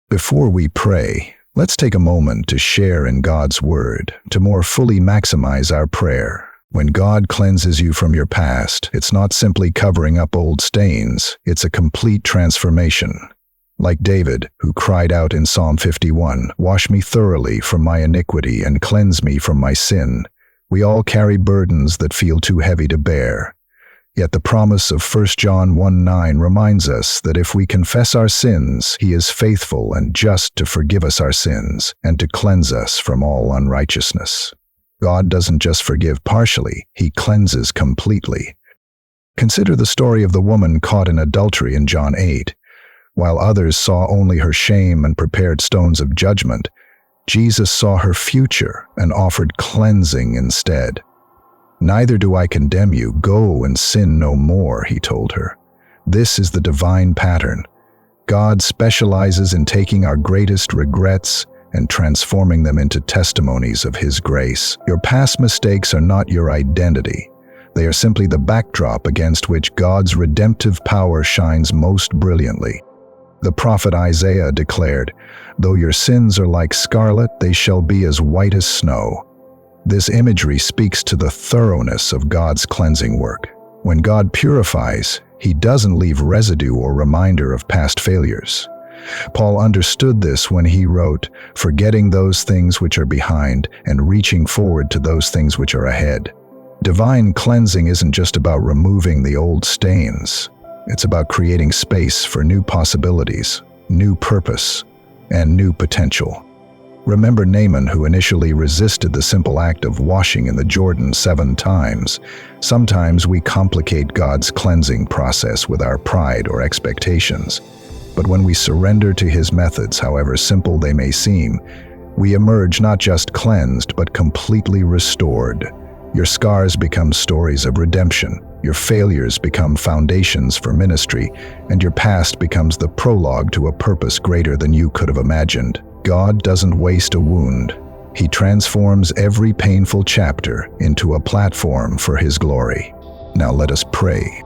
Before we pray, let's take a moment to share in God's Word, to more fully maximize our prayer. When God cleanses you from your past, it's not simply covering up old stains, it's a complete transformation. Like David, who cried out in Psalm 51, "Wash me thoroughly from my iniquity and cleanse me from my sin." We all carry burdens that feel too heavy to bear. Yet the promise of 1 John 1:9 reminds us that if we confess our sins, He is faithful and just to forgive us our sins and to cleanse us from all unrighteousness. God doesn't just forgive partially, He cleanses completely. Consider the story of the woman caught in adultery in John 8. While others saw only her shame and prepared stones of judgment, Jesus saw her future and offered cleansing instead. "Neither do I condemn you. Go and sin no more," He told her. This is the divine pattern. God specializes in taking our greatest regrets and transforming them into testimonies of His grace. Your past mistakes are not your identity. They are simply the backdrop against which God's redemptive power shines most brilliantly. The prophet Isaiah declared, "Though your sins are like scarlet, they shall be as white as snow." This imagery speaks to the thoroughness of God's cleansing work. When God purifies, He doesn't leave residue or reminder of past failures. Paul understood this when he wrote, "Forgetting those things which are behind and reaching forward to those things which are ahead." Divine cleansing isn't just about removing the old stains. It's about creating space for new possibilities, new purpose, and new potential. Remember Naaman, who initially resisted the simple act of washing in the Jordan 7 times. Sometimes we complicate God's cleansing process with our pride or expectations. But when we surrender to His methods, however simple they may seem, we emerge not just cleansed, but completely restored. Your scars become stories of redemption, your failures become foundations for ministry, and your past becomes the prologue to a purpose greater than you could have imagined. God doesn't waste a wound. He transforms every painful chapter into a platform for His glory. Now let us pray.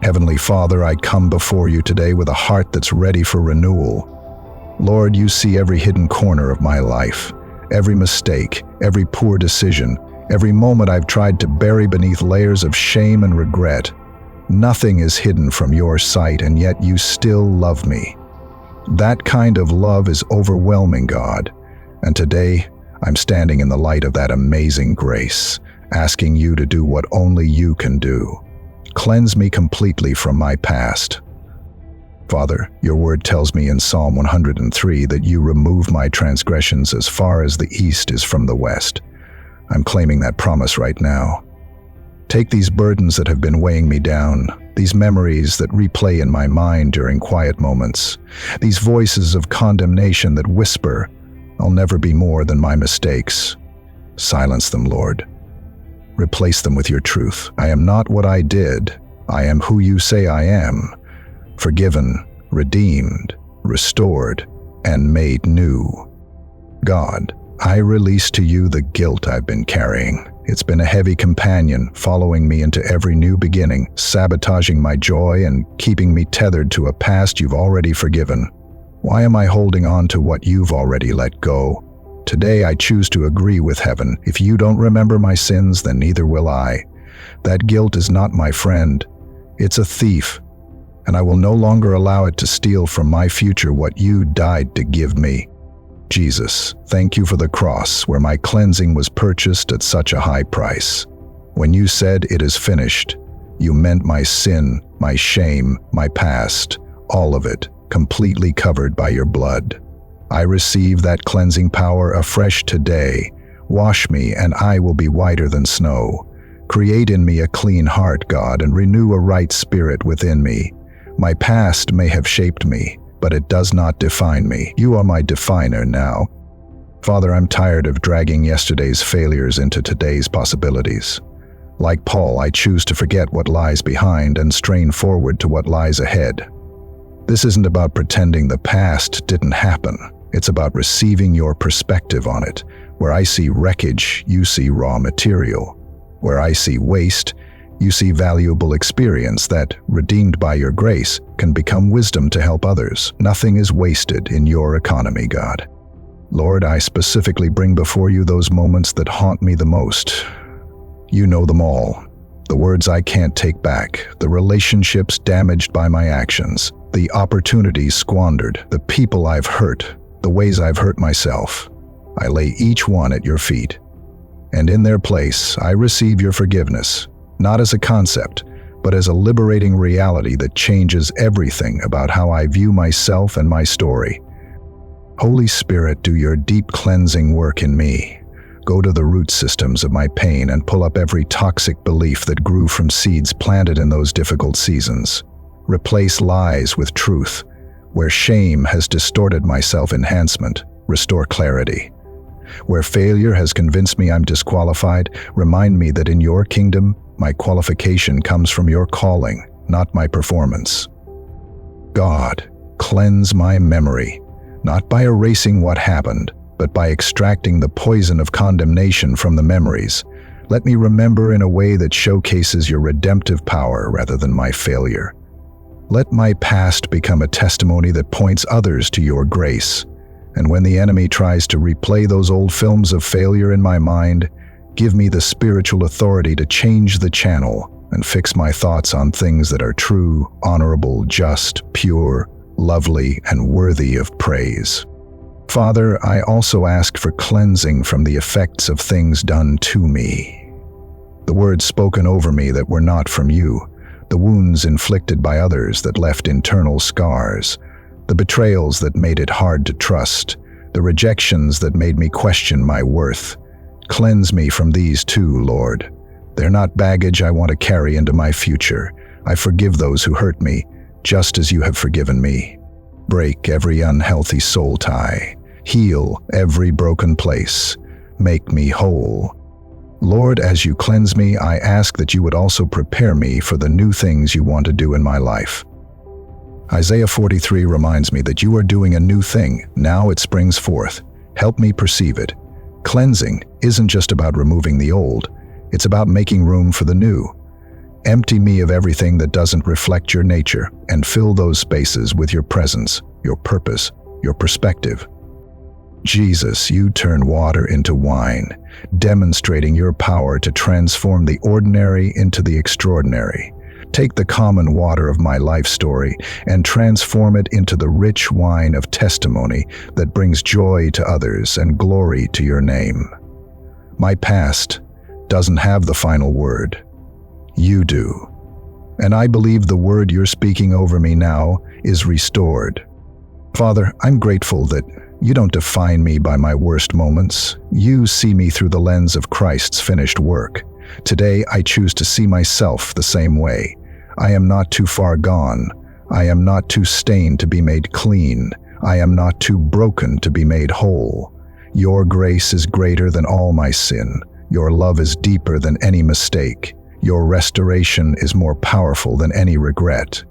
Heavenly Father, I come before You today with a heart that's ready for renewal. Lord, You see every hidden corner of my life, every mistake, every poor decision, every moment I've tried to bury beneath layers of shame and regret. Nothing is hidden from Your sight, and yet You still love me. That kind of love is overwhelming, God. And today, I'm standing in the light of that amazing grace, asking You to do what only You can do. Cleanse me completely from my past. Father, Your word tells me in Psalm 103 that You remove my transgressions as far as the east is from the west. I'm claiming that promise right now. Take these burdens that have been weighing me down, these memories that replay in my mind during quiet moments, these voices of condemnation that whisper, "I'll never be more than my mistakes." Silence them, Lord. Replace them with Your truth. I am not what I did. I am who You say I am. Forgiven, redeemed, restored, and made new. God, I release to You the guilt I've been carrying. It's been a heavy companion, following me into every new beginning, sabotaging my joy and keeping me tethered to a past You've already forgiven. Why am I holding on to what You've already let go? Today I choose to agree with heaven. If You don't remember my sins, then neither will I. That guilt is not my friend. It's a thief, and I will no longer allow it to steal from my future what You died to give me. Jesus, thank You for the cross, where my cleansing was purchased at such a high price. When You said, "It is finished," You meant my sin, my shame, my past, all of it, completely covered by Your blood. I receive that cleansing power afresh today. Wash me, and I will be whiter than snow. Create in me a clean heart, God, and renew a right spirit within me. My past may have shaped me, but it does not define me. You are my definer now. Father, I'm tired of dragging yesterday's failures into today's possibilities. Like Paul, I choose to forget what lies behind and strain forward to what lies ahead. This isn't about pretending the past didn't happen. It's about receiving Your perspective on it. Where I see wreckage, You see raw material. Where I see waste, You see valuable experience that, redeemed by your grace, can become wisdom to help others. Nothing is wasted in your economy, God. Lord, I specifically bring before you those moments that haunt me the most. You know them all. The words I can't take back, the relationships damaged by my actions, the opportunities squandered, the people I've hurt, the ways I've hurt myself. I lay each one at your feet. And in their place, I receive your forgiveness, not as a concept, but as a liberating reality that changes everything about how I view myself and my story. Holy Spirit, do your deep cleansing work in me. Go to the root systems of my pain and pull up every toxic belief that grew from seeds planted in those difficult seasons. Replace lies with truth. Where shame has distorted my self-enhancement, restore clarity. Where failure has convinced me I'm disqualified, remind me that in your kingdom, my qualification comes from your calling, not my performance. God, cleanse my memory, not by erasing what happened, but by extracting the poison of condemnation from the memories. Let me remember in a way that showcases your redemptive power rather than my failure. Let my past become a testimony that points others to your grace. And when the enemy tries to replay those old films of failure in my mind, give me the spiritual authority to change the channel and fix my thoughts on things that are true, honorable, just, pure, lovely, and worthy of praise. Father, I also ask for cleansing from the effects of things done to me. The words spoken over me that were not from you, the wounds inflicted by others that left internal scars, the betrayals that made it hard to trust, the rejections that made me question my worth. Cleanse me from these too, Lord. They're not baggage I want to carry into my future. I forgive those who hurt me, just as you have forgiven me. Break every unhealthy soul tie. Heal every broken place. Make me whole. Lord, as you cleanse me, I ask that you would also prepare me for the new things you want to do in my life. Isaiah 43 reminds me that you are doing a new thing. Now it springs forth. Help me perceive it. Cleansing isn't just about removing the old. It's about making room for the new. Empty me of everything that doesn't reflect your nature and fill those spaces with your presence, your purpose, your perspective. Jesus, you turn water into wine, demonstrating your power to transform the ordinary into the extraordinary. Take the common water of my life story and transform it into the rich wine of testimony that brings joy to others and glory to your name. My past doesn't have the final word. You do. And I believe the word you're speaking over me now is restored. Father, I'm grateful that you don't define me by my worst moments. You see me through the lens of Christ's finished work. Today, I choose to see myself the same way. I am not too far gone. I am not too stained to be made clean. I am not too broken to be made whole. Your grace is greater than all my sin. Your love is deeper than any mistake. Your restoration is more powerful than any regret.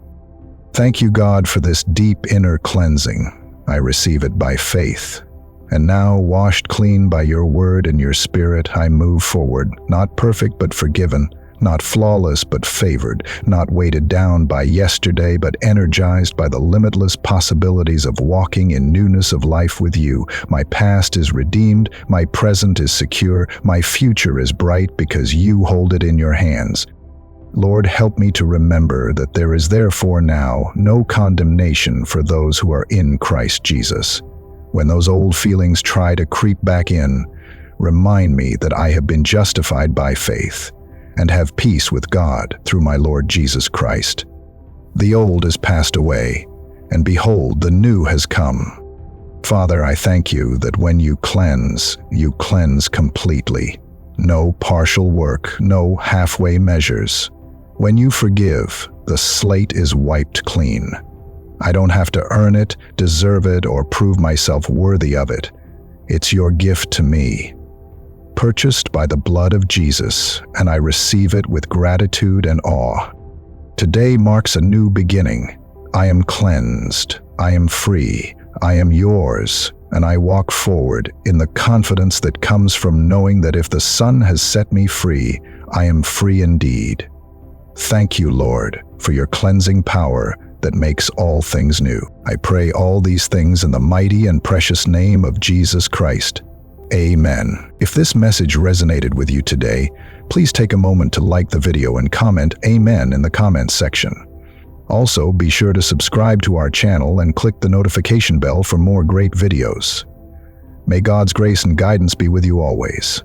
Thank you, God, for this deep inner cleansing. I receive it by faith. And now, washed clean by your word and your spirit, I move forward, not perfect but forgiven, not flawless but favored, not weighted down by yesterday but energized by the limitless possibilities of walking in newness of life with you. My past is redeemed, my present is secure, my future is bright because you hold it in your hands. Lord, help me to remember that there is therefore now no condemnation for those who are in Christ Jesus. When those old feelings try to creep back in, remind me that I have been justified by faith and have peace with God through my Lord Jesus Christ. The old is passed away, and behold, the new has come. Father, I thank you that when you cleanse completely. No partial work, no halfway measures. When you forgive, the slate is wiped clean. I don't have to earn it, deserve it, or prove myself worthy of it. It's your gift to me, purchased by the blood of Jesus, and I receive it with gratitude and awe. Today marks a new beginning. I am cleansed, I am free, I am yours, and I walk forward in the confidence that comes from knowing that if the Son has set me free, I am free indeed. Thank you, Lord, for your cleansing power that makes all things new. I pray all these things in the mighty and precious name of Jesus Christ. Amen. If this message resonated with you today, please take a moment to like the video and comment Amen in the comments section. Also, be sure to subscribe to our channel and click the notification bell for more great videos. May God's grace and guidance be with you always.